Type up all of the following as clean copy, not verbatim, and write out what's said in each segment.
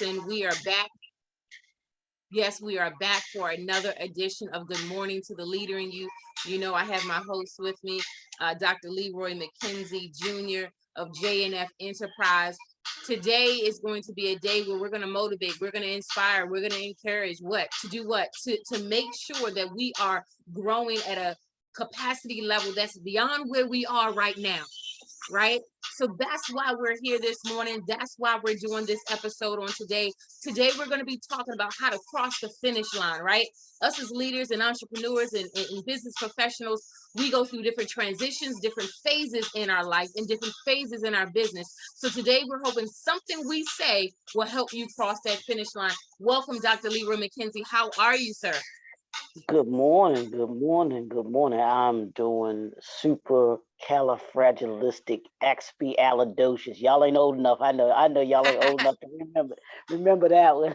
Listen, we are back. Yes, we are back for another edition of Good Morning to the Leader in You. You know, I have my host with me, Dr. Leroy McKenzie Jr. of JNF Enterprise. Today is going to be a day where we're going to motivate, we're going to inspire, we're going to encourage what? To do what? To make sure that we are growing at a capacity level that's beyond where we are right now, right? So that's why we're here this morning. That's why we're doing this episode on today. Today, we're going to be talking about how to cross the finish line, right? Us as leaders and entrepreneurs and business professionals, we go through different transitions, different phases in our life, and different phases in our business. So today, we're hoping something we say will help you cross that finish line. Welcome, Dr. Leroy McKenzie. How are you, sir? Good morning, good morning, good morning. I'm doing super califragilisticexpialidocious. Y'all ain't old enough. I know y'all ain't old enough to remember that one.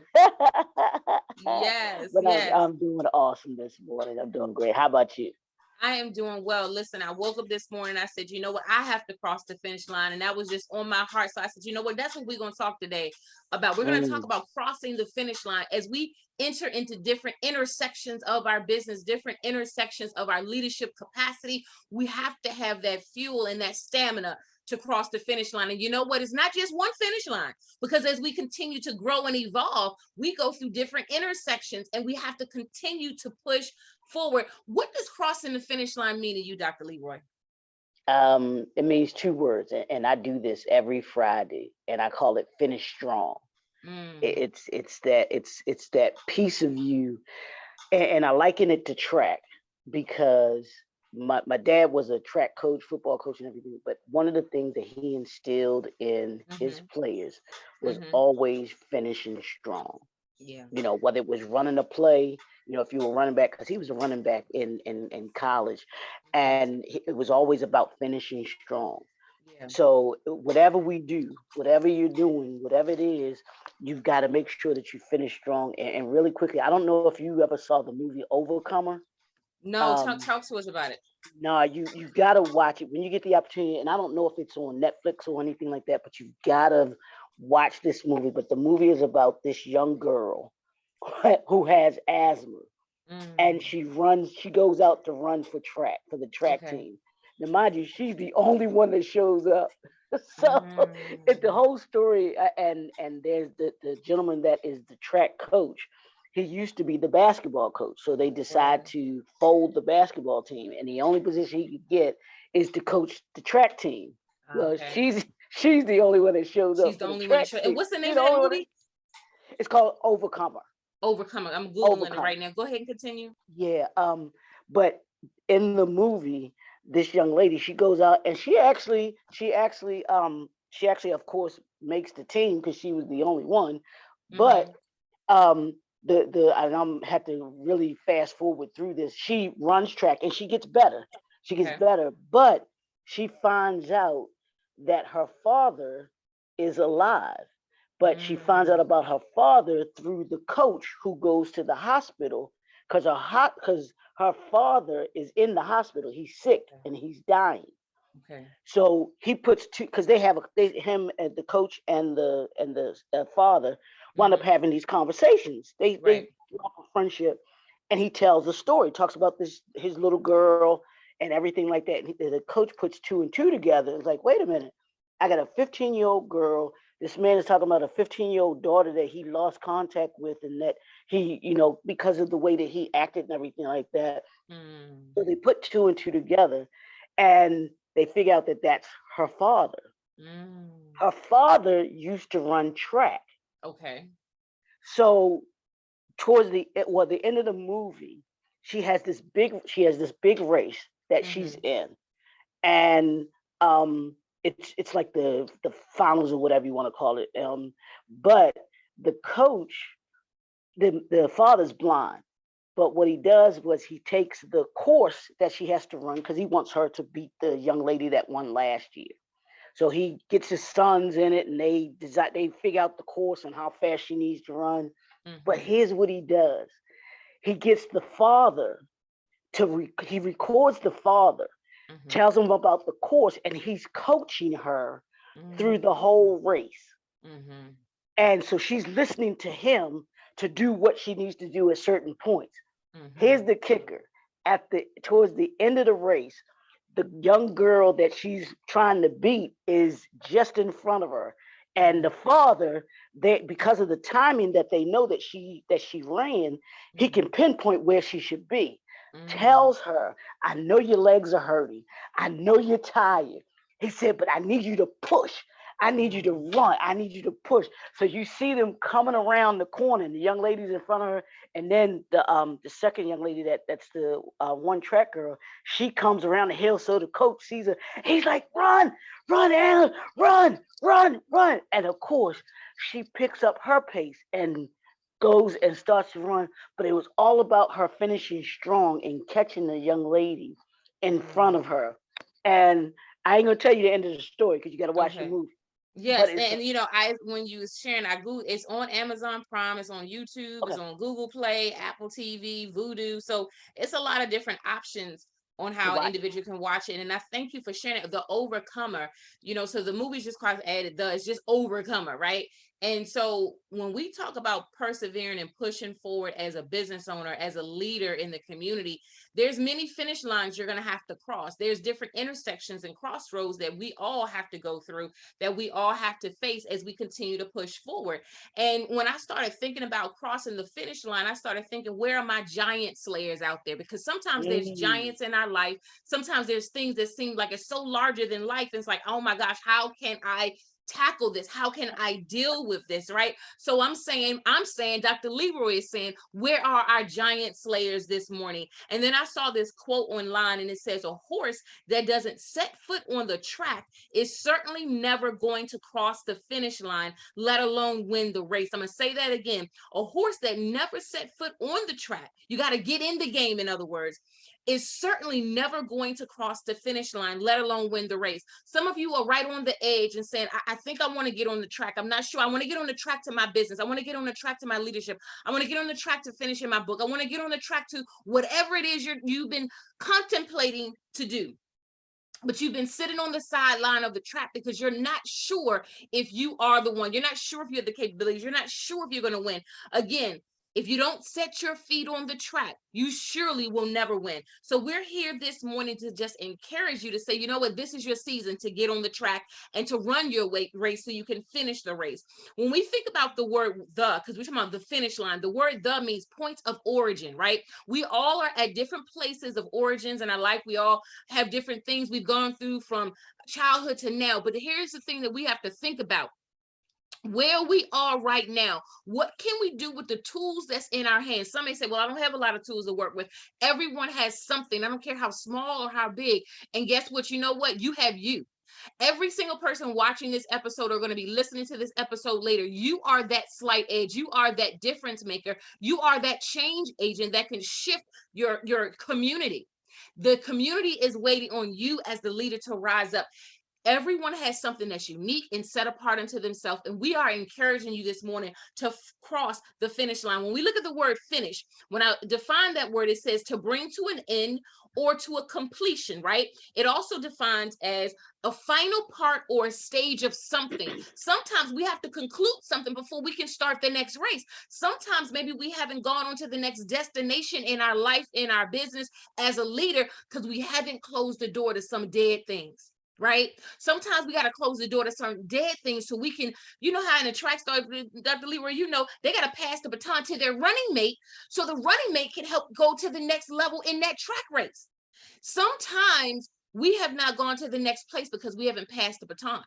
Yes, But yes. I'm doing awesome this morning. I'm doing great. How about you? I am doing well. Listen, I woke up this morning. I said, you know what? I have to cross the finish line. And that was just on my heart. So I said, you know what? That's what we're going to talk today about. We're going to talk about crossing the finish line as we enter into different intersections of our business, different intersections of our leadership capacity. We have to have that fuel and that stamina to cross the finish line. And you know what? It's not just one finish line, because as we continue to grow and evolve, we go through different intersections and we have to continue to push forward. What does crossing the finish line mean to you, Dr. Leroy? It means two words, and I do this every Friday, and I call it finish strong. It's that piece of you, and I liken it to track because my dad was a track coach, football coach, and everything. But one of the things that he instilled in his players was always finishing strong. Yeah. You know, whether it was running a play, you know, if you were running back, because he was a running back in college, and it was always about finishing strong. Yeah. So whatever we do, whatever you're doing, whatever it is, you've got to make sure that you finish strong. And really quickly, I don't know if you ever saw the movie Overcomer. No, talk to us about it. No, you gotta watch it when you get the opportunity. And I don't know if it's on Netflix or anything like that, but you've gotta watch this movie. But the movie is about this young girl who has asthma, and she goes out to run for the track team. Now, mind you, she's the only one that shows up. So it's the whole story. And there's the gentleman that is the track coach. He used to be the basketball coach. So they decide to fold the basketball team. And the only position he could get is to coach the track team. Well, she's the only one that shows up. She's the only one that shows up. And what's the name of that movie? It's called Overcomer. Overcomer. I'm Googling it right now. Go ahead and continue. Yeah. But in the movie, this young lady, she goes out and she actually of course makes the team because she was the only one. But I'm had to really fast forward through this. She runs track and she gets better. But she finds out that her father is alive. But she finds out about her father through the coach who goes to the hospital because her father is in the hospital. He's sick and he's dying. Okay. So he puts two, because him and the coach and the father wound up having these conversations. They develop a friendship, and he tells a story, talks about his little girl and everything like that. And the coach puts two and two together. It's like, wait a minute, I got a 15-year-old girl. This man is talking about a 15-year-old daughter that he lost contact with, and that he, because of the way that he acted and everything like that. So they put two and two together, and they figure out that that's her father. Her father used to run track. Okay. So towards the end of the movie, she has this big race that she's in, and it's like the finals or whatever you want to call it. But the coach, the father's blind. But what he does was he takes the course that she has to run because he wants her to beat the young lady that won last year. So he gets his sons in it, and they figure out the course and how fast she needs to run. But here's what he does: he gets the father he records the father, tells him about the course, and he's coaching her through the whole race. And so she's listening to him to do what she needs to do at certain points. Here's the kicker. At the towards the end of the race, the young girl that she's trying to beat is just in front of her. And the father, they, because of the timing that they know that she ran, he can pinpoint where she should be. Tells her, I know your legs are hurting. I know you're tired. He said, but I need you to push. I need you to run. I need you to push. So you see them coming around the corner, and the young lady's in front of her, and then the second young lady that's the one track girl, she comes around the hill. So the coach sees her. He's like, run, run, Anna, run, run, run. And of course, she picks up her pace and goes and starts to run. But it was all about her finishing strong and catching the young lady in front of her. And I ain't gonna tell you the end of the story because you got to watch the Okay. movie. But Yes, it's and you know, I when you was sharing, I Google, it's on Amazon Prime, it's on YouTube, it's okay. on Google Play, Apple TV, Vudu. So it's a lot of different options on To how an watch. individual can watch it. And I thank you for sharing it. The Overcomer, you know, so the movie's just quite added the it's just Overcomer, right? And so when we talk about persevering and pushing forward as a business owner, as a leader in the community, there's many finish lines you're going to have to cross. There's different intersections and crossroads that we all have to go through, that we all have to face as we continue to push forward. And when I started thinking about crossing the finish line, I started thinking, where are my giant slayers out there? Because sometimes there's Mm. giants in our life. Sometimes there's things that seem like it's so larger than life. It's like, oh my gosh, how can I tackle this? How can I deal with this? Right. So I'm saying, Dr. Leroy is saying, where are our giant slayers this morning? And then I saw this quote online and it says, a horse that doesn't set foot on the track is certainly never going to cross the finish line, let alone win the race. I'm going to say that again. A horse that never set foot on the track, you got to get in the game, in other words, is certainly never going to cross the finish line, let alone win the race. Some of you are right on the edge and saying, I think I want to get on the track. I'm not sure. I want to get on the track to my business. I want to get on the track to my leadership. I want to get on the track to finishing my book. I want to get on the track to whatever it is you've been contemplating to do, but you've been sitting on the sideline of the track because you're not sure if you are the one. You're not sure if you have the capabilities. You're not sure if you're going to win. Again, if you don't set your feet on the track, you surely will never win. So we're here this morning to just encourage you to say, you know what, this is your season to get on the track and to run your race so you can finish the race. When we think about the word the, because we're talking about the finish line, the word the means point of origin, right? We all are at different places of origins in our life. We all have different things we've gone through from childhood to now. But here's the thing that we have to think about. Where we are right now, what can we do with the tools that's in our hands? Some may say, well, I don't have a lot of tools to work with. Everyone has something. I don't care how small or how big. And guess what? You know what? You have you. Every single person watching this episode or going to be listening to this episode later, you are that slight edge. You are that difference maker. You are that change agent that can shift your community. The community is waiting on you as the leader to rise up. Everyone has something that's unique and set apart unto themselves. And we are encouraging you this morning to cross the finish line. When we look at the word finish, when I define that word, it says to bring to an end or to a completion, right? It also defines as a final part or a stage of something. Sometimes we have to conclude something before we can start the next race. Sometimes maybe we haven't gone on to the next destination in our life, in our business as a leader, because we haven't closed the door to some dead things. Right? Sometimes we got to close the door to some dead things so we can, you know how in a track star, Dr. Leroy, you know, they got to pass the baton to their running mate so the running mate can help go to the next level in that track race. Sometimes we have not gone to the next place because we haven't passed the baton.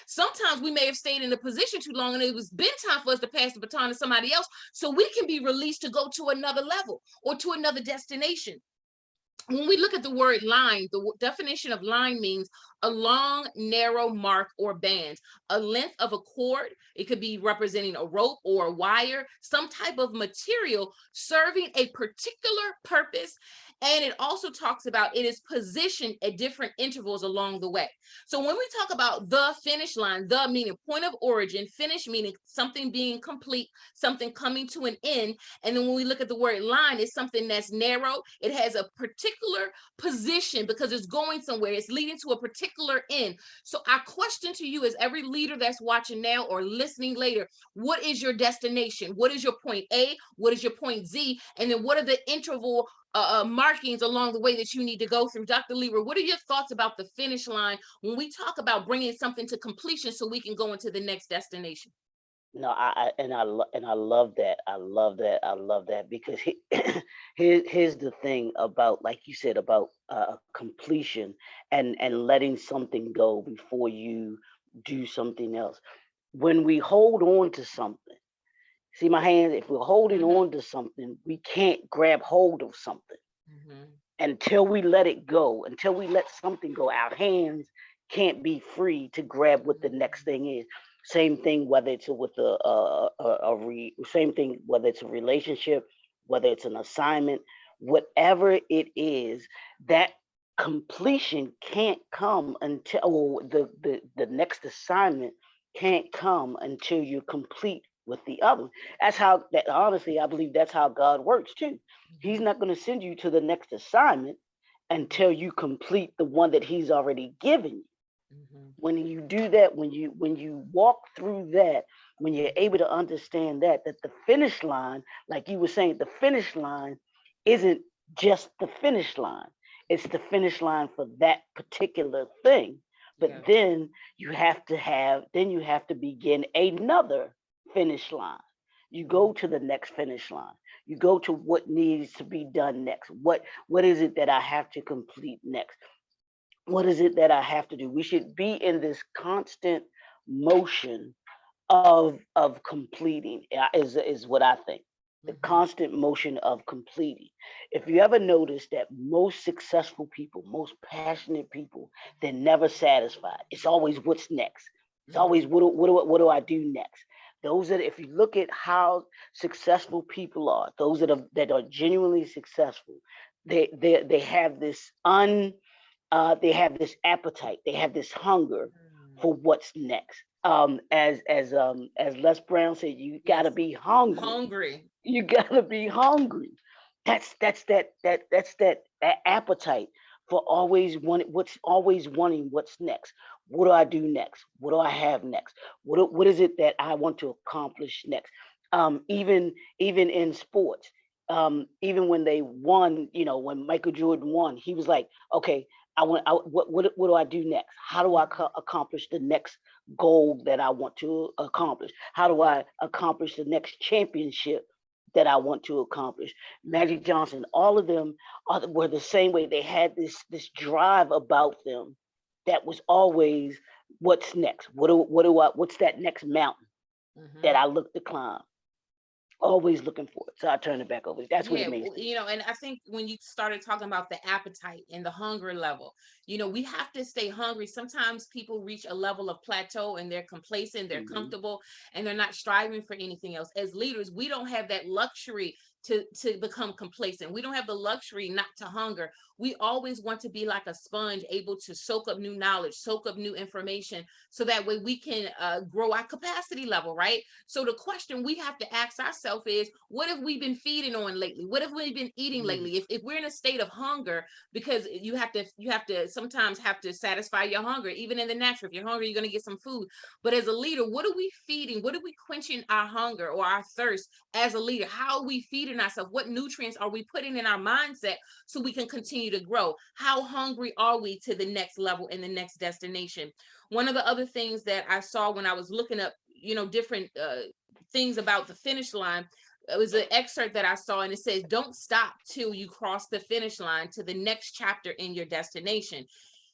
Sometimes we may have stayed in a position too long and it was been time for us to pass the baton to somebody else so we can be released to go to another level or to another destination. When we look at the word line, the definition of line means a long, narrow mark or band, a length of a cord. It could be representing a rope or a wire, some type of material serving a particular purpose. And it also talks about it is positioned at different intervals along the way. So when we talk about the finish line, the meaning point of origin, finish meaning something being complete, something coming to an end. And then when we look at the word line, it's something that's narrow. It has a particular position because it's going somewhere. It's leading to a particular particular end. So our question to you is, every leader that's watching now or listening later, what is your destination? What is your point A? What is your point Z? And then what are the interval markings along the way that you need to go through? Dr. Leroy, what are your thoughts about the finish line when we talk about bringing something to completion so we can go into the next destination? No, I love that. I love that. I love that because here's the thing about, like you said, about completion and letting something go before you do something else. When we hold on to something, see my hands. If we're holding Mm-hmm. on to something, we can't grab hold of something Mm-hmm. until we let it go. Until we let something go, our hands can't be free to grab what the next thing is. Same thing whether it's with same thing whether it's a relationship, whether it's an assignment, whatever it is, that completion can't come until, or the next assignment can't come until you're complete with the other. That's how, that honestly, I believe that's how God works too. He's not going to send you to the next assignment until you complete the one that he's already given you. Mm-hmm. When you do that, when you walk through that, when you're able to understand that the finish line, like you were saying, the finish line isn't just the finish line. It's the finish line for that particular thing. Yeah. But then you have to begin another finish line. You go to the next finish line. You go to what needs to be done next. What is it that I have to complete next? What is it that I have to do? We should be in this constant motion of completing, is what I think. The Mm-hmm. constant motion of completing. If you ever notice that most successful people, most passionate people, they're never satisfied. It's always what's next. It's Mm-hmm. always what do I do next? Those that, if you look at how successful people are, those that are genuinely successful, they have this they have this appetite, they have this hunger for what's next. As Les Brown said, you gotta Yes. be hungry. Hungry. You gotta be hungry. That's that appetite for always wanting what's next. What do I do next? What do I have next? What is it that I want to accomplish next? Even in sports, even when they won, when Michael Jordan won, he was like, okay, what do I do next? How do I accomplish the next goal that I want to accomplish? How do I accomplish the next championship that I want to accomplish? Magic Johnson, all of them were the same way. They had this drive about them that was always, what's next? What's that next mountain that Mm-hmm. I look to climb? Always looking for it. So I turn it back over. That's what Yeah, it means to me. and I think when you started talking about the appetite and the hunger level, we have to stay hungry. Sometimes people reach a level of plateau and they're complacent, they're Hmm. comfortable, and they're not striving for anything else. As leaders, we don't have that luxury to become complacent. We don't have the luxury not to hunger. We always want to be like a sponge, able to soak up new knowledge, soak up new information, so that way we can grow our capacity level, right? So the question we have to ask ourselves is, what have we been feeding on lately? What have we been eating lately? If we're in a state of hunger, because you have to sometimes have to satisfy your hunger, even in the natural. If you're hungry, you're going to get some food. But as a leader, what are we feeding? What are we quenching our hunger or our thirst as a leader? How are we feeding ourselves? What nutrients are we putting in our mindset so we can continue to grow? How hungry are we to the next level and the next destination? One of the other things that I saw when I was looking up, different things about the finish line, it was an excerpt that I saw, and it says, don't stop till you cross the finish line to the next chapter in your destination.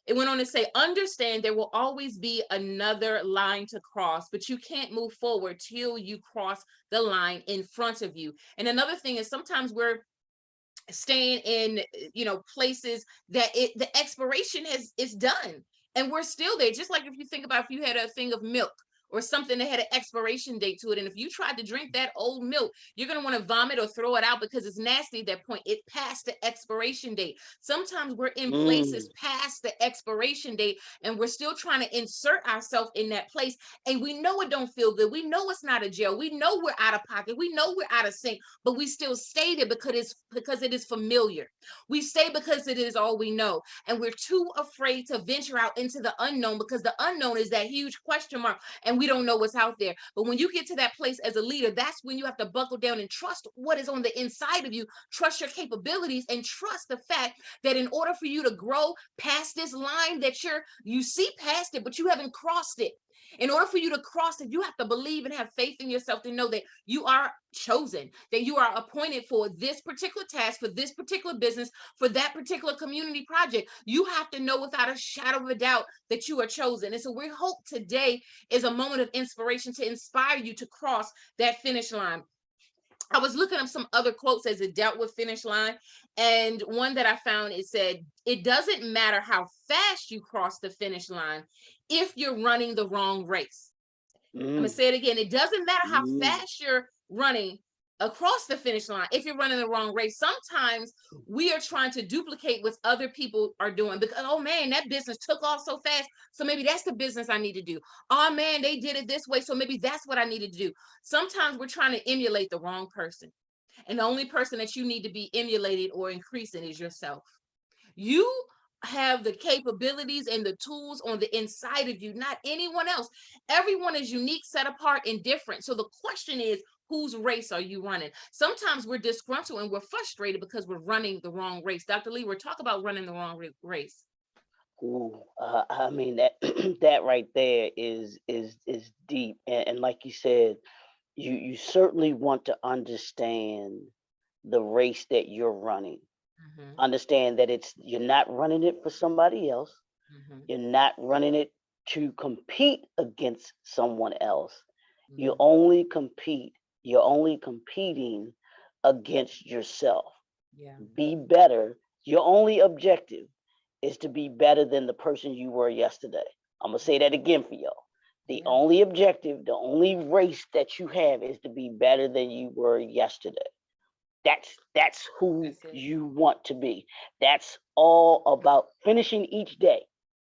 It went on to say, understand there will always be another line to cross, but you can't move forward till you cross the line in front of you. And another thing is, sometimes we're staying in places that the expiration is done, and we're still there. Just like if you think about, if you had a thing of milk or something that had an expiration date to it. And if you tried to drink that old milk, you're going to want to vomit or throw it out because it's nasty at that point. It passed the expiration date. Sometimes we're in places past the expiration date and we're still trying to insert ourselves in that place. And we know it don't feel good. We know it's not a jail. We know we're out of pocket. We know we're out of sync, but we still stay there because it is familiar. We stay because it is all we know. And we're too afraid to venture out into the unknown because the unknown is that huge question mark and we don't know what's out there. But when you get to that place as a leader, that's when you have to buckle down and trust what is on the inside of you, trust your capabilities, and trust the fact that in order for you to grow past this line that you see past it, but you haven't crossed it. In order for you to cross it, you have to believe and have faith in yourself to know that you are chosen, that you are appointed for this particular task, for this particular business, for that particular community project. You have to know without a shadow of a doubt that you are chosen. And so we hope today is a moment of inspiration to inspire you to cross that finish line. I was looking up some other quotes as it dealt with finish line. And one that I found, it said, it doesn't matter how fast you cross the finish line if you're running the wrong race. I'm going to say it again. It doesn't matter how fast you're running across the finish line if you're running the wrong race. Sometimes we are trying to duplicate what other people are doing because, oh man, that business took off so fast. So maybe that's the business I need to do. Oh man, they did it this way. So maybe that's what I needed to do. Sometimes we're trying to emulate the wrong person. And the only person that you need to be emulated or increasing is yourself. You have the capabilities and the tools on the inside of you, not anyone else. Everyone is unique, set apart, and different. So the question is, whose race are you running? Sometimes we're disgruntled and we're frustrated because we're running the wrong race. Dr. Lee, we're talking about running the wrong race. Ooh, I mean that that right there is deep, and like you said, you certainly want to understand the race that you're running. Mm-hmm, Understand that you're not running it for somebody else. mm-hmm, You're not running it to compete against someone else. You mm-hmm. only compete. You're only competing against yourself. Yeah. Be better. Your only objective is to be better than the person you were yesterday. I'm gonna say that again for y'all. The Yeah. only objective, the only race that you have is to be better than you were yesterday. That's who That's it. you want to be. That's all about finishing each day.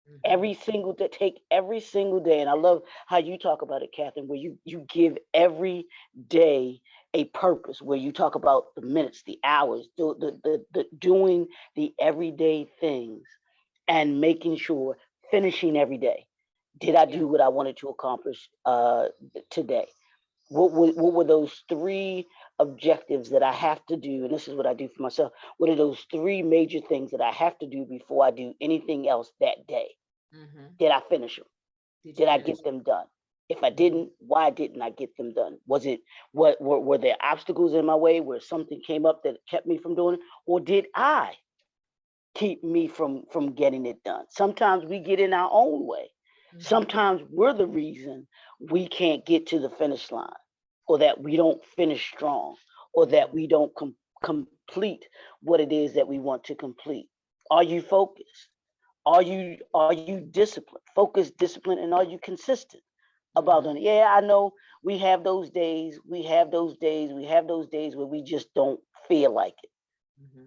Mm-hmm. Every single day, take every single day. And I love how you talk about it, Catherine, where you give every day a purpose, where you talk about the minutes, the hours, the doing the everyday things and making sure finishing every day. Did I Yeah. do what I wanted to accomplish today? What were those three objectives that I have to do? And this is what I do for myself. What are those three major things that I have to do before I do anything else that day? Mm-hmm. Did I finish them? Did you Did I finish? get them done? If I Mm-hmm. didn't, why didn't I get them done? Was it what were there obstacles in my way where something came up that kept me from doing it? Or did I keep me from getting it done? Sometimes we get in our own way. Mm-hmm. Sometimes we're the reason we can't get to the finish line, or that we don't finish strong, or that Mm-hmm. we don't complete what it is that we want to complete. Are you focused? Are you disciplined, focused, disciplined, and are you consistent about Mm-hmm. doing it? Yeah, I know we have those days. We have those days where we just don't feel like it, Mm-hmm.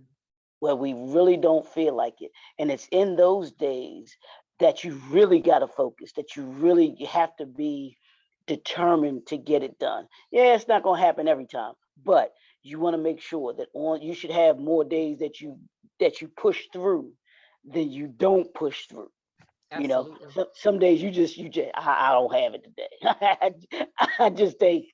where we really don't feel like it. And it's in those days that you really got to focus, that you have to be determined to get it done. Yeah, it's not going to happen every time, but you want to make sure that you should have more days that you push through than you don't push through. Absolutely. Some days you just I don't have it today. I just think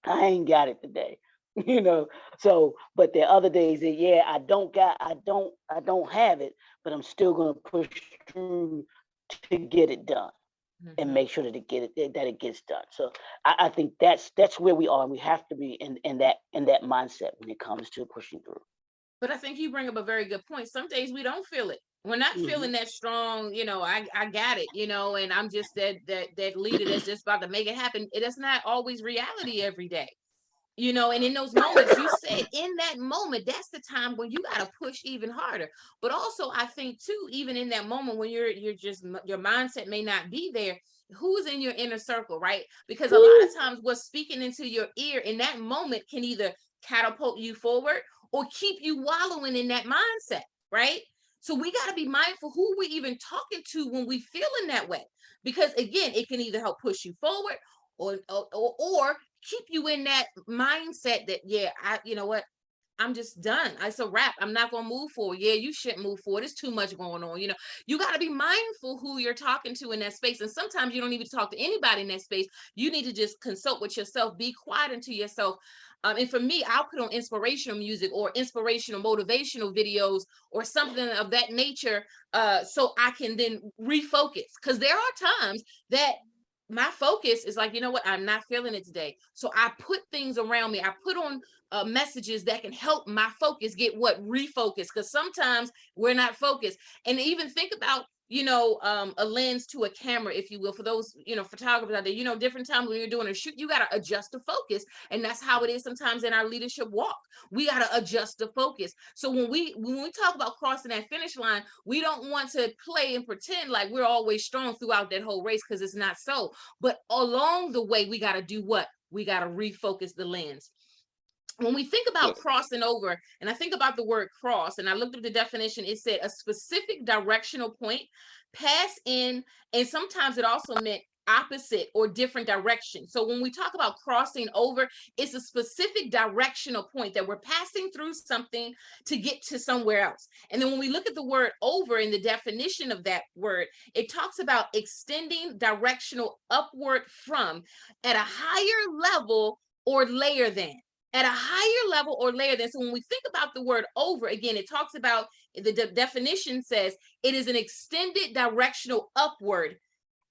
I ain't got it today. you know so, but there are other days that, yeah, I don't have it, but I'm still going to push through to get it done and Mm-hmm. make sure that it gets done. So I think that's where we are, and we have to be in that mindset when it comes to pushing through. But I think you bring up a very good point. Some days we don't feel it. We're not Hmm. feeling that strong, I got it, and I'm just that leader that's just about to make it happen. It is not always reality every day. You know, and in those moments, you said in that moment, that's the time when you got to push even harder. But also, I think too, even in that moment when you're just, your mindset may not be there, who's in your inner circle, right? Because a lot of times what's speaking into your ear in that moment can either catapult you forward or keep you wallowing in that mindset, right? So we got to be mindful who we're even talking to when we feeling that way, because again, it can either help push you forward or keep you in that mindset that, yeah, you know what, I'm just done. It's a wrap. I'm not gonna move forward. Yeah, you shouldn't move forward. There's too much going on. You know, you got to be mindful who you're talking to in that space. And sometimes you don't even talk to anybody in that space. You need to just consult with yourself. Be quiet into yourself. And for me, I'll put on inspirational music or inspirational motivational videos or something of that nature, so I can then refocus. Because there are times that my focus is like, you know what, I'm not feeling it today. So I put things around me. I put on messages that can help my focus get what refocus, because sometimes we're not focused. And even think about, you know, a lens to a camera, if you will, for those, you know, photographers out there, you know, different times when you're doing a shoot, you got to adjust the focus. And that's how it is sometimes in our leadership walk. We got to adjust the focus. So when we talk about crossing that finish line, we don't want to play and pretend like we're always strong throughout that whole race, because it's not so. But along the way, we got to do what? We got to refocus the lens. When we think about crossing over, and I think about the word cross, and I looked up the definition, it said a specific directional point, pass in, and sometimes it also meant opposite or different direction. So when we talk about crossing over, it's a specific directional point that we're passing through something to get to somewhere else. And then when we look at the word over in the definition of that word, it talks about extending directional upward from, at a higher level or layer than, at a higher level or layer than. So when we think about the word over, again, it talks about, the definition says it is an extended directional upward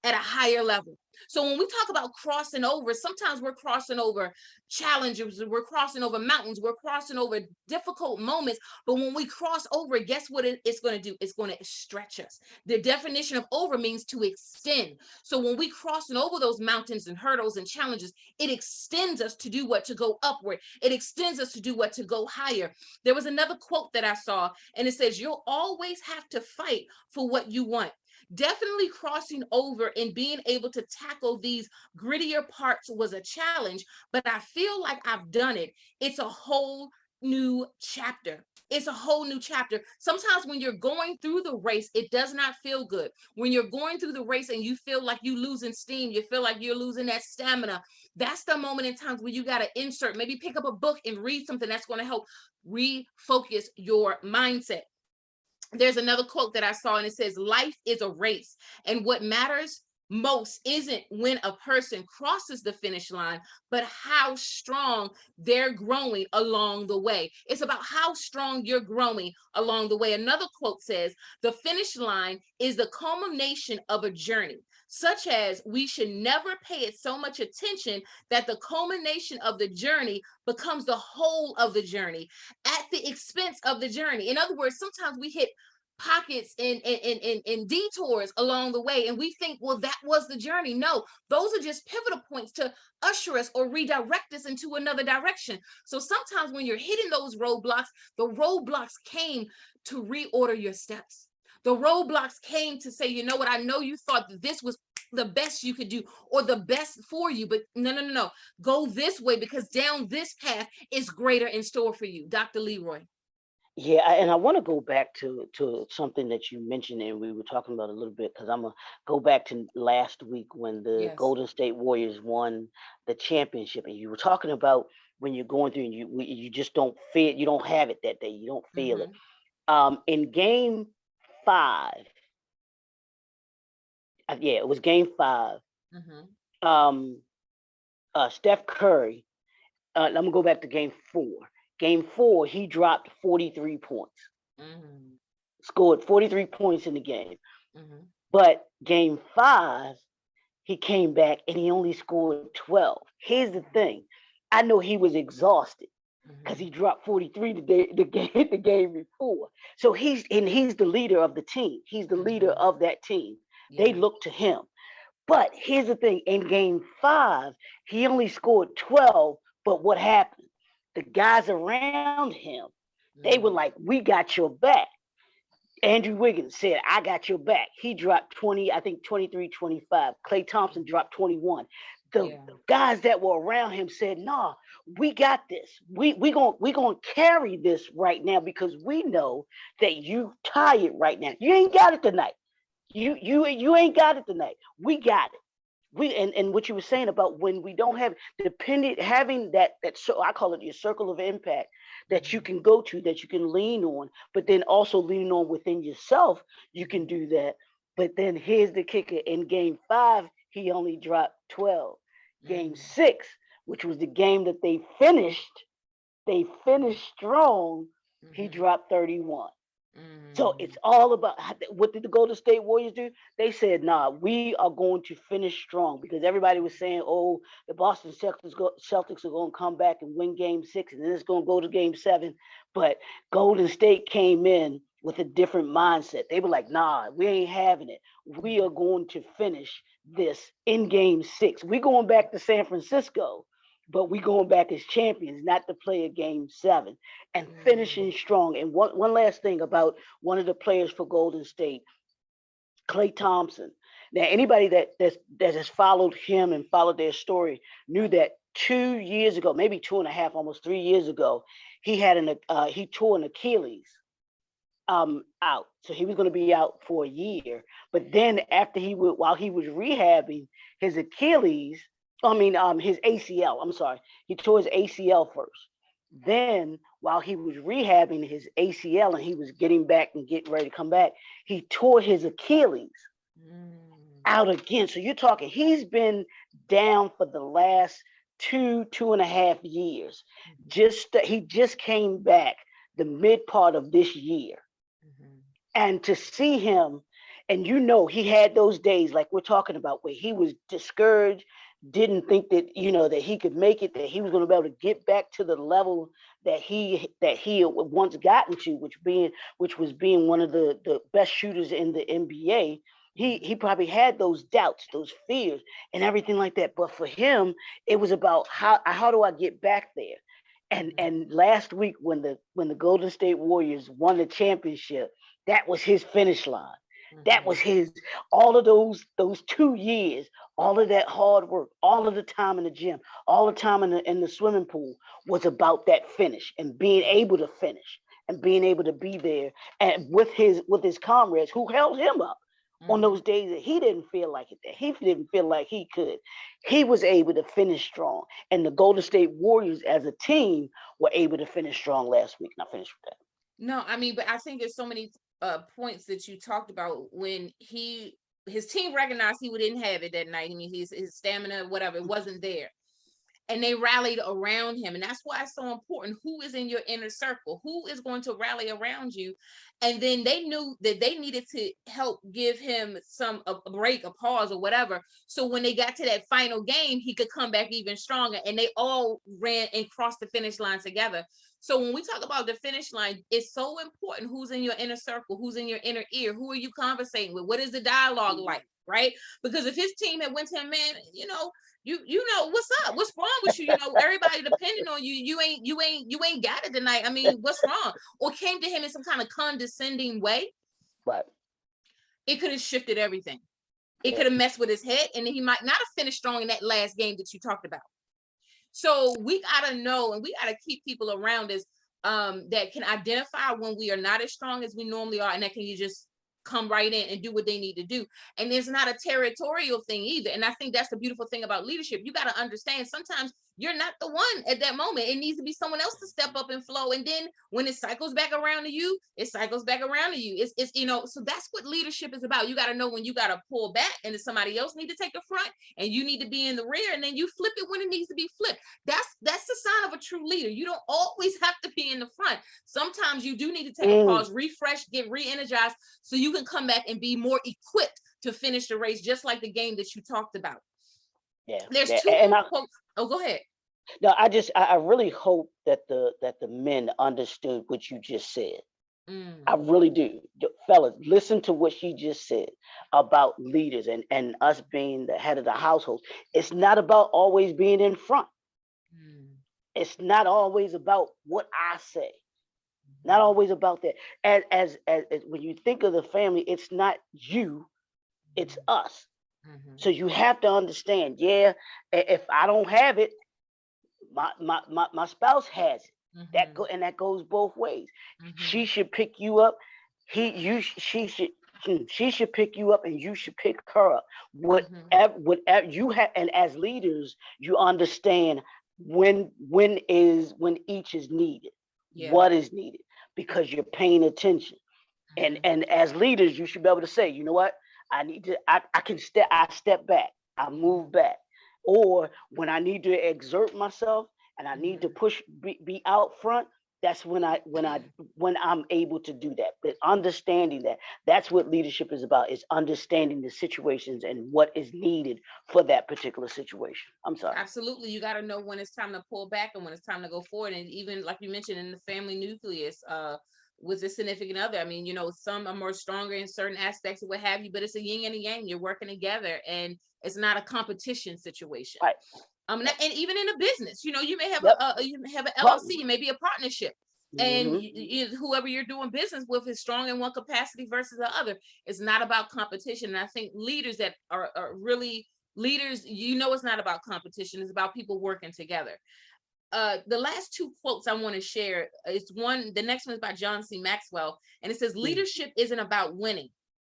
at a higher level. So when we talk about crossing over, sometimes we're crossing over challenges, we're crossing over mountains, we're crossing over difficult moments. But when we cross over, guess what it's going to do? It's going to stretch us. The definition of over means to extend. So when we crossing over those mountains and hurdles and challenges, it extends us to do what? To go upward. It extends us to do what? To go higher. There was another quote that I saw, and it says, you'll always have to fight for what you want. Definitely crossing over and being able to tackle these grittier parts was a challenge, but I feel like I've done it. It's a whole new chapter. It's a whole new chapter. Sometimes when you're going through the race, it does not feel good. When you're going through the race and you feel like you're losing steam, you feel like you're losing that stamina, that's the moment in times where you got to insert, maybe pick up a book and read something that's going to help refocus your mindset. There's another quote that I saw, and it says, life is a race, and what matters most isn't when a person crosses the finish line, but how strong they're growing along the way. It's about how strong you're growing along the way. Another quote says, the finish line is the culmination of a journey, such as we should never pay it so much attention that the culmination of the journey becomes the whole of the journey at the expense of the journey. In other words, sometimes we hit pockets and detours along the way, and we think, well, that was the journey. No, those are just pivotal points to usher us or redirect us into another direction. So sometimes when you're hitting those roadblocks, the roadblocks came to reorder your steps. The roadblocks came to say, you know what, I know you thought that this was the best you could do or the best for you, but no, go this way, because down this path is greater in store for you. Dr. Leroy. Yeah, and I want to go back to something that you mentioned and we were talking about a little bit, because I'm gonna go back to last week when the Yes. Golden State Warriors won the championship, and you were talking about when you're going through and you just don't feel, you don't have it that day, you don't feel it. Mm-hmm. In Game 5, yeah, it was Game 5. Mm-hmm. Um, Steph Curry. I'm gonna go back to Game 4. Game 4, he dropped 43 points, Mm-hmm. scored 43 points in the game. Mm-hmm. But Game 5, he came back and he only scored 12. Here's the thing. I know he was exhausted because Mm-hmm. he dropped 43 the game before. So he's the leader of the team. He's the leader Mm-hmm. of that team. They Yeah. look to him. But here's the thing. In Game 5, he only scored 12, But what happened? The guys around him, they were like, we got your back. Andrew Wiggins said, I got your back. He dropped 20, I think 23, 25. Klay Thompson dropped 21. The Yeah. guys that were around him said, nah, we got this. We gonna carry this right now because we know that you tired right now. You ain't got it tonight. You ain't got it tonight. We got it. And what you were saying about when we don't have dependent having that, so I call it your circle of impact that you can go to, that you can lean on, but then also lean on within yourself. You can do that. But then here's the kicker: in game 5 he only dropped 12. Game 6, which was the game that they finished strong, he dropped 31. So it's all about what did the Golden State Warriors do? They said, nah, we are going to finish strong, because everybody was saying, oh, the Boston Celtics are going to come back and win game 6, and then it's going to go to game 7. But Golden State came in with a different mindset. They were like, nah, we ain't having it. We are going to finish this in game 6. We're going back to San Francisco, but we going back as champions, not to play a game 7, and finishing strong. And one last thing about one of the players for Golden State, Klay Thompson. Now, anybody that has followed him and followed their story knew that 2 years ago, maybe 2.5, almost 3 years ago, he tore an Achilles out. So he was going to be out for a year. But then while he was rehabbing his Achilles, his ACL. I'm sorry, he tore his ACL first. Then, while he was rehabbing his ACL and he was getting back and getting ready to come back, he tore his Achilles out again. So you're talking, he's been down for the last 2.5 years. He just came back the mid part of this year. And to see him, and he had those days like we're talking about where he was discouraged, didn't think that that he could make it, that he was going to be able to get back to the level that he had once gotten to, which was being one of the best shooters in the NBA. He probably had those doubts, those fears, and everything like that. But for him, it was about how do I get back there? And last week when the Golden State Warriors won the championship, that was his finish line. That was his, all of those 2 years, all of that hard work, all of the time in the gym, all the time in the swimming pool was about that finish and being able to finish and being able to be there and with his comrades who held him up on those days that he didn't feel like it, that he didn't feel like he could. He was able to finish strong. And the Golden State Warriors as a team were able to finish strong last week. And I finished with that. No, I mean, but I think there's so many points that you talked about when his team recognized he didn't have it that night. I mean, his stamina, whatever, it wasn't there. And they rallied around him. And that's why it's so important. Who is in your inner circle? Who is going to rally around you? And then they knew that they needed to help give him a break, a pause, or whatever. So when they got to that final game, he could come back even stronger. And they all ran and crossed the finish line together. So when we talk about the finish line, it's so important who's in your inner circle, who's in your inner ear, who are you conversating with? What is the dialogue like, right? Because if his team had went to him, man, you know what's up, what's wrong with you, everybody depending on you, you ain't got it tonight, I mean, what's wrong, or came to him in some kind of condescending way, right, it could have shifted everything. It could have messed with his head, and then he might not have finished strong in that last game that you talked about. So we gotta know, and we gotta keep people around us that can identify when we are not as strong as we normally are, and that can you just come right in and do what they need to do. And it's not a territorial thing either. And I think that's the beautiful thing about leadership. You got to understand sometimes you're not the one at that moment. It needs to be someone else to step up and flow. And then when it cycles back around to you, it cycles back around to you. It's so that's what leadership is about. You got to know when you got to pull back and then somebody else need to take the front and you need to be in the rear, and then you flip it when it needs to be flipped. That's the sign of a true leader. You don't always have to be in the front. Sometimes you do need to take a pause, refresh, get re-energized, so you can come back and be more equipped to finish the race, just like the game that you talked about. Yeah. There's two quotes. Oh, go ahead. No, I really hope that the men understood what you just said. I really do. Fellas, listen to what she just said about leaders and us being the head of the household. It's not about always being in front. it's not always about what I say. Not always about that. As when you think of the family, it's not you, it's us. So you have to understand, yeah, if I don't have it, my spouse has it. That goes both ways. She should pick you up. She should pick you up, and you should pick her up. Whatever you have, and as leaders, you understand when each is needed, what is needed, because you're paying attention. And as leaders, you should be able to say, you know what, I step back, I move back. Or when I need to exert myself and I need to be out front, that's when I'm able to do that. But understanding that's what leadership is about, is understanding the situations and what is needed for that particular situation. I'm sorry. Absolutely. You got to know when it's time to pull back and when it's time to go forward. And even like you mentioned in the family nucleus, with a significant other, I mean, you know, some are more stronger in certain aspects or what have you, but it's a yin and a yang. You're working together, and it's not a competition situation. Right. And even in a business, you know, you may have you have an LLC, you may be a partnership, and whoever you're doing business with is strong in one capacity versus the other. It's not about competition. And I think leaders that are really leaders, you know, it's not about competition. It's about people working together. The last two quotes I want to share is the next one is by John C. Maxwell, and it says, leadership isn't about winning.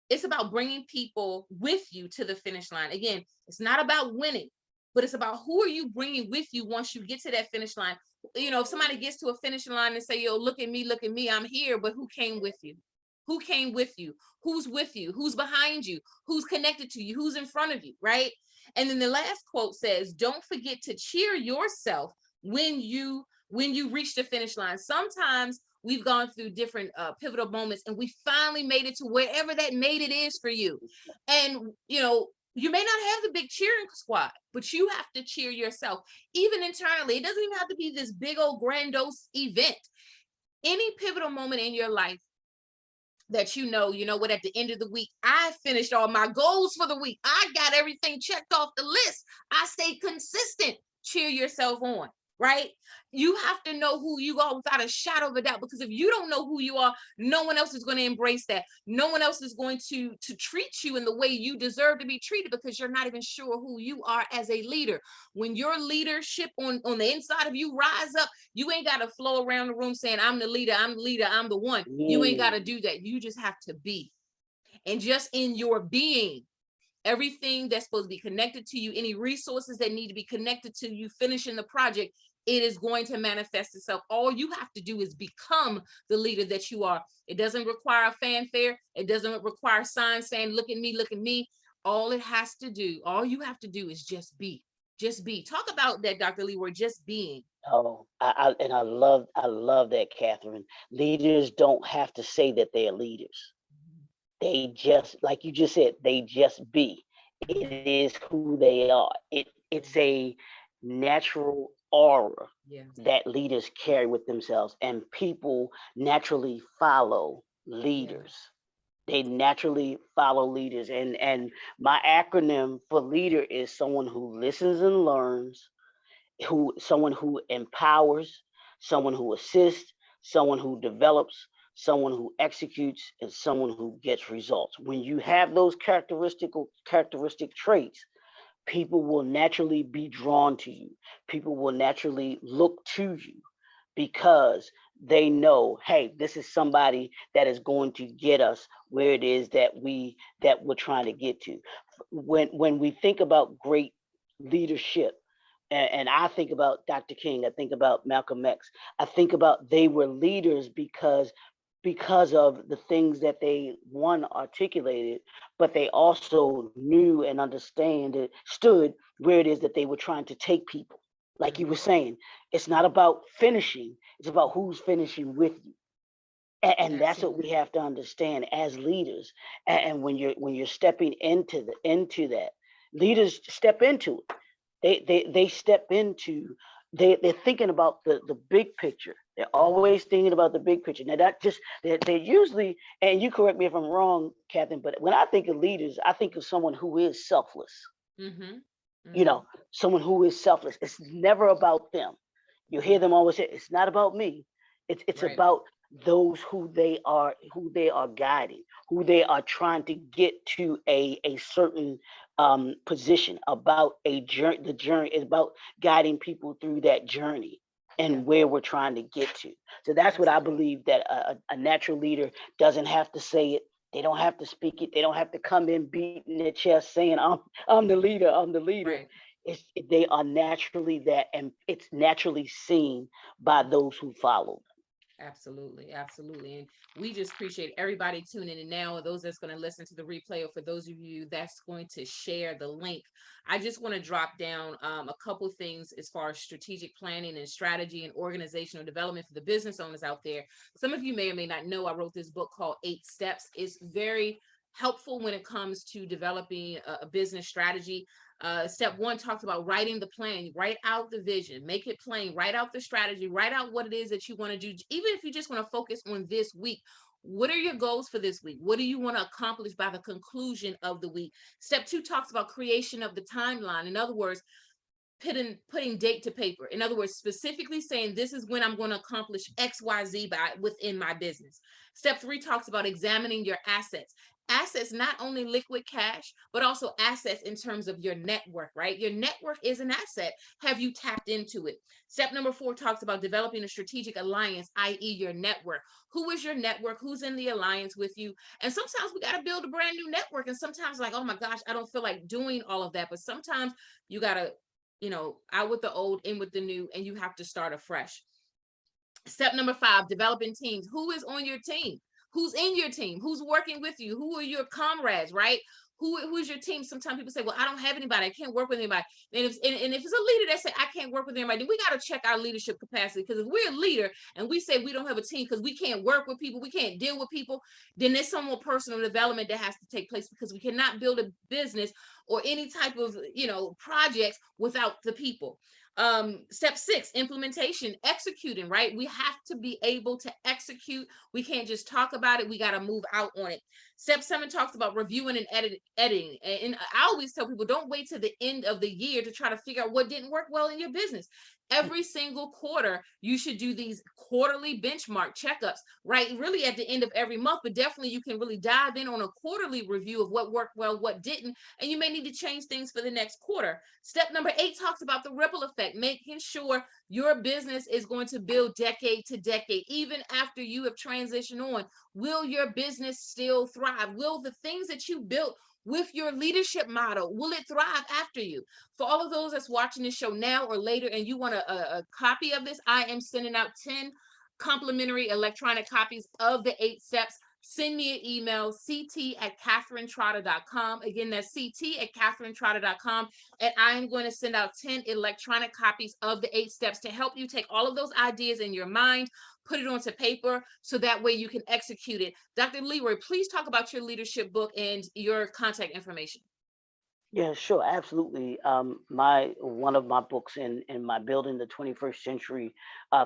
It's about bringing people with you to the finish line. Again, it's not about winning, but it's about who are you bringing with you once you get to that finish line. You know, if somebody gets to a finish line and say, yo, look at me, I'm here, but who came with you? Who came with you? Who's with you? Who's behind you? Who's connected to you? Who's in front of you, right? And then the last quote says, don't forget to cheer yourself when you reach the finish line. Sometimes we've gone through different pivotal moments, and we finally made it to wherever that made it is for you. And you know, you may not have the big cheering squad, but you have to cheer yourself, even internally. It doesn't even have to be this big old grandiose event. Any pivotal moment in your life that you know what, at the end of the week, I finished all my goals for the week. I got everything checked off the list. I stayed consistent. Cheer yourself on, right? You have to know who you are without a shadow of a doubt, because if you don't know who you are, no one else is going to embrace that. No one else is going to treat you in the way you deserve to be treated, because you're not even sure who you are as a leader. When your leadership on the inside of you rise up, you ain't got to flow around the room saying, I'm the leader, I'm the one. You ain't got to do that. You just have to be. And just in your being, everything that's supposed to be connected to you, any resources that need to be connected to you finishing the project, it is going to manifest itself. All you have to do is become the leader that you are. It doesn't require a fanfare. It doesn't require signs saying, look at me, look at me. All you have to do is just be. Just be. Talk about that, Dr. Leroy, just being. Oh, I love that, Catherine. Leaders don't have to say that they are leaders. They just, like you just said, they just be. It is who they are. It's a natural aura that leaders carry with themselves, and people naturally follow leaders. They naturally follow leaders. And my acronym for leader is someone who listens and learns, someone who empowers, someone who assists, someone who develops, someone who executes, and someone who gets results. When you have those characteristic traits, people will naturally be drawn to you. People will naturally look to you, because they know, hey, this is somebody that is going to get us where it is that we're trying to get to. When we think about great leadership, and I think about Dr. King, I think about Malcolm X, I think about they were leaders because of the things that they articulated, but they also knew and stood where it is that they were trying to take people. Like you were saying, it's not about finishing, it's about who's finishing with you. And that's what we have to understand as leaders. And when you're stepping into that, leaders step into it. They step into, they're thinking about the big picture. They're always thinking about the big picture. Now that just they're usually, and you correct me if I'm wrong, Catherine, but when I think of leaders, I think of someone who is selfless. You know, someone who is selfless. It's never about them. You hear them always say, "It's not about me. It's Right. about those who they are guiding, who they are trying to get to a certain position. About a journey, the journey is about guiding people through that journey Yeah. and where we're trying to get to. So that's what I Absolutely. believe, that a natural leader doesn't have to say it. They don't have to speak it. They don't have to come in beating their chest saying, I'm the Mhm. leader. I'm the leader." Right. It's, they are naturally that, and it's naturally seen by those who follow. Absolutely, absolutely. And we just appreciate everybody tuning in now, those that's going to listen to the replay, or for those of you that's going to share the link. I just want to drop down a couple things as far as strategic planning and strategy and organizational development for the business owners out there. Some of you may or may not know I wrote this book called 8 Steps. It's very helpful when it comes to developing a business strategy. Step 1 talks about writing the plan. Write out the vision, make it plain, write out the strategy, write out what it is that you want to do. Even if you just want to focus on this week, what are your goals for this week? What do you want to accomplish by the conclusion of the week? Step 2 talks about creation of the timeline. In other words, putting date to paper. In other words, specifically saying this is when I'm going to accomplish XYZ by within my business. Step 3 talks about examining your assets. Assets, not only liquid cash, but also assets in terms of your network, right? Your network is an asset. Have you tapped into it? Step number 4 talks about developing a strategic alliance, i.e., your network. Who is your network? Who's in the alliance with you? And sometimes we got to build a brand new network. And sometimes, like, oh my gosh, I don't feel like doing all of that. But sometimes you got to, out with the old, in with the new, and you have to start afresh. Step number 5, developing teams. Who is on your team? Who's in your team? Who's working with you? Who are your comrades, right? Who's your team? Sometimes people say, well, I don't have anybody. I can't work with anybody. And if it's a leader that say, I can't work with anybody, then we got to check our leadership capacity. Because if we're a leader and we say we don't have a team because we can't work with people, we can't deal with people, then there's some more personal development that has to take place, because we cannot build a business or any type of, projects without the people. Step 6, implementation, executing, right? We have to be able to execute. We can't just talk about it, we got to move out on it. Step 7 talks about reviewing and editing. And I always tell people, don't wait to the end of the year to try to figure out what didn't work well in your business. Every single quarter you should do these quarterly benchmark checkups, right? Really at the end of every month, but definitely you can really dive in on a quarterly review of what worked well, what didn't, and you may need to change things for the next quarter. Step number 8 talks about the ripple effect, making sure your business is going to build decade to decade. Even after you have transitioned on, will your business still thrive? Will the things that you built with your leadership model, will it thrive after you? For all of those that's watching this show now or later and you want a copy of this, I am sending out 10 complimentary electronic copies of the 8 Steps. Send me an email, ct@katherinetrotter.com. Again, that's ct@katherinetrotter.com. And I'm going to send out 10 electronic copies of the 8 Steps to help you take all of those ideas in your mind, put it onto paper, so that way you can execute it. Dr. Leroy, please talk about your leadership book and your contact information. Yeah, sure, absolutely. My one of my books in my Building the 21st Century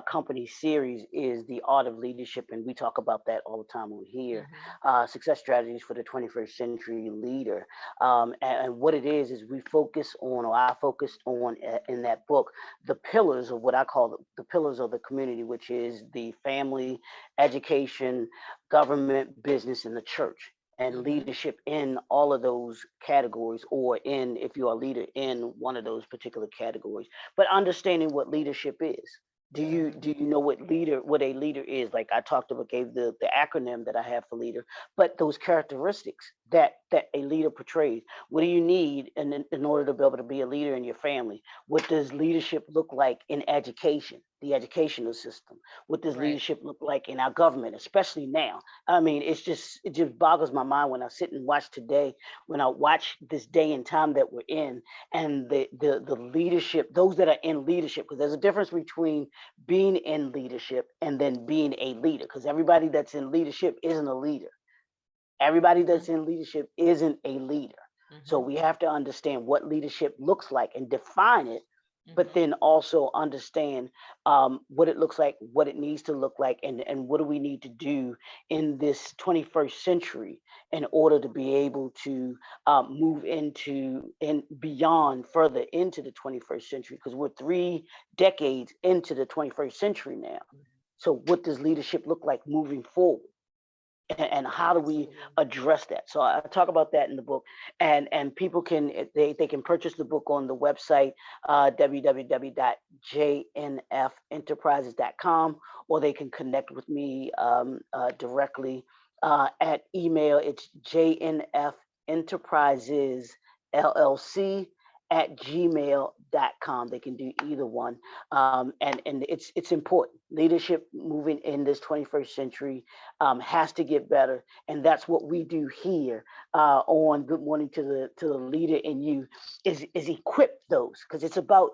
Company series is The Art of Leadership, and we talk about that all the time on here. Mm-hmm. Success strategies for the 21st century leader. And what it is we focus on, or I focused on in that book, the pillars of what I call the pillars of the community, which is the family, education, government, business, and the church, and Mm-hmm. leadership in all of those categories, or in, if you are a leader in one of those particular categories. But understanding what leadership is. Mm-hmm. Do you know what a leader is? Like I talked about, gave the acronym that I have for leader, but those characteristics that a leader portrays. What do you need in order to be able to be a leader in your family? What does leadership look like in education, the educational system? What does Right. leadership look like in our government, especially now? I mean, it just boggles my mind when I sit and watch today, when I watch this day and time that we're in, and the leadership, those that are in leadership, because there's a difference between being in leadership and then being a leader, because everybody that's in leadership isn't a leader. Everybody Mm-hmm. that's in leadership isn't a leader. So Mm-hmm. we have to understand what leadership looks like and define it, but then also understand what it looks like, what it needs to look like, and what do we need to do in this 21st century in order to be able to move into and beyond further into the 21st century, because we're 3 decades into the 21st century now. So what does leadership look like moving forward? And how do we address that? So I talk about that in the book, and people can they can purchase the book on the website www.jnfenterprises.com, or they can connect with me directly at email. It's jnfenterprisesllc@gmail.com. They can do either one, and it's important. Leadership moving in this 21st century has to get better, and that's what we do here on Good Morning to the Leader in You is equip those, because it's about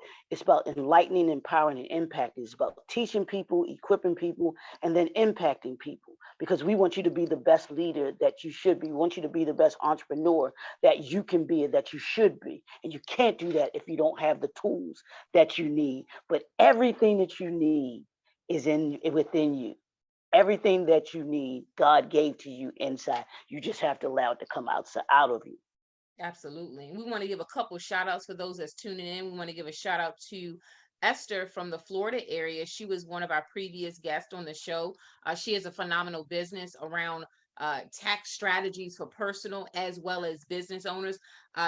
enlightening, empowering, and impacting. It's about teaching people, equipping people, and then impacting people, because we want you to be the best leader that you should be. We want you to be the best entrepreneur that you can be and that you should be, and you can't do that if you don't have the tools that you need. But everything that you need is in within you. Everything that you need, God gave to you inside. You just have to allow it to come out of you. Absolutely. We want to give a couple shout outs for those that's tuning in. We want to give a shout out to Esther from the Florida area. She was one of our previous guests on the show. She has a phenomenal business around tax strategies for personal as well as business owners.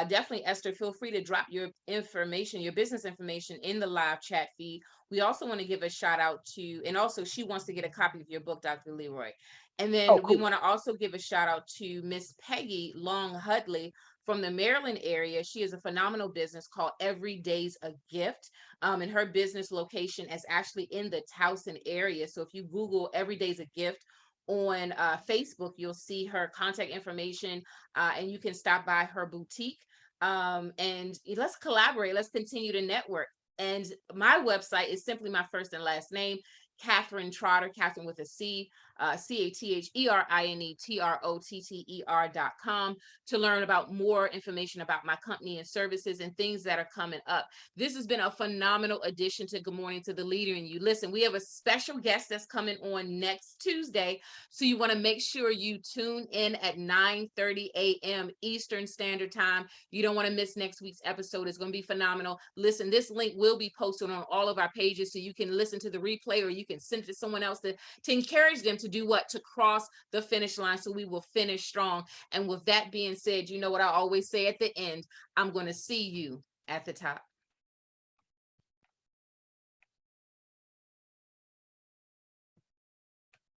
Definitely, Esther, feel free to drop your information, your business information in the live chat feed. We also want to give a shout out to, and also she wants to get a copy of your book, Dr. Leroy. And Oh, then we cool. want to also give a shout out to Miss Peggy Long Hudley from the Maryland area. She has a phenomenal business called Every Day's a Gift. And her business location is actually in the Towson area. So if you Google Every Day's a Gift on Facebook, you'll see her contact information, and you can stop by her boutique. And let's collaborate. Let's continue to network. And my website is simply my first and last name, Catherine Trotter, Catherine with a C, CATHERINETROTTER.com, to learn about more information about my company and services and things that are coming up. This has been a phenomenal addition to Good Morning to the Leader in You. Listen, we have a special guest that's coming on next Tuesday, so you want to make sure you tune in at 9:30 a.m. Eastern Standard Time. You don't want to miss next week's episode. It's going to be phenomenal. Listen, this link will be posted on all of our pages, so you can listen to the replay, or you can send it to someone else to encourage them to do what? To cross the finish line, so we will finish strong. And with that being said, you know what I always say at the end, I'm going to see you at the top.